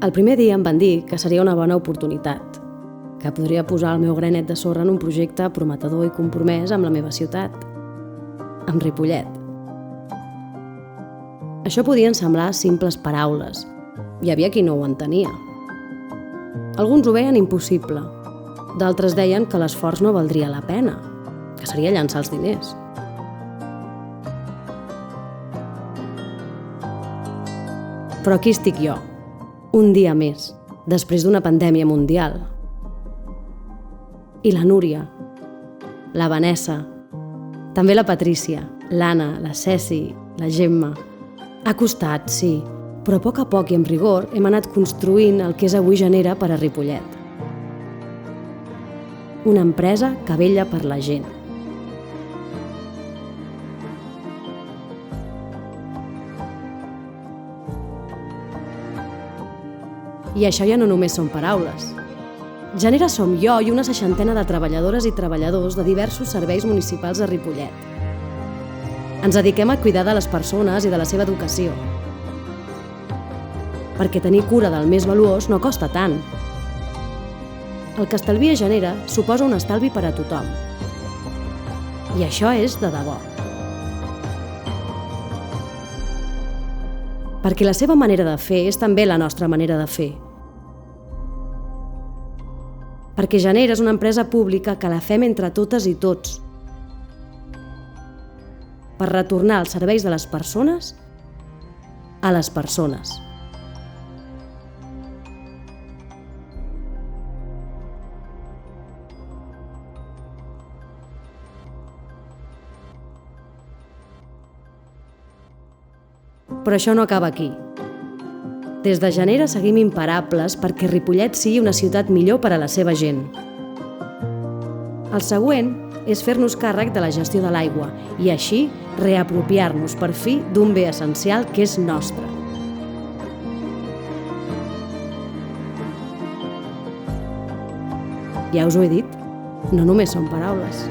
El primer dia em van dir que seria una bona oportunitat, que podria posar el meu granet de sorra en un projecte prometedor i compromès amb la meva ciutat, amb Ripollet. Això podien semblar simples paraules. Hi havia qui no ho entenia. Alguns ho veien impossible. D'altres deien que l'esforç no valdria la pena, que seria llançar els diners. Però aquí estic jo, un dia més, després d'una pandèmia mundial. I la Núria, la Vanessa, també la Patrícia, l'Anna, la Ceci, la Gemma. Ha costat, sí, però a poc i amb rigor hem anat construint el que és avui Genera per a Ripollet. Una empresa que vetlla per la gent. I això ja no només són paraules. Genera som jo i una 60ena de treballadores i treballadors de diversos serveis municipals de Ripollet. Ens dediquem a cuidar de les persones i de la seva educació. Perquè tenir cura del més valuós no costa tant. El que estalvia Genera suposa un estalvi per a tothom. I això és de debò. Perquè la seva manera de fer és també la nostra manera de fer. Perquè Genera és una empresa pública que la fem entre totes i tots. Per retornar els serveis de les persones a les persones. Però això no acaba aquí. Des de Genera seguim imparables perquè Ripollet sigui una ciutat millor per a la seva gent. El següent és fer-nos càrrec de la gestió de l'aigua i així reapropiar-nos per fi d'un bé essencial que és nostre. Ja us ho he dit, no només són paraules.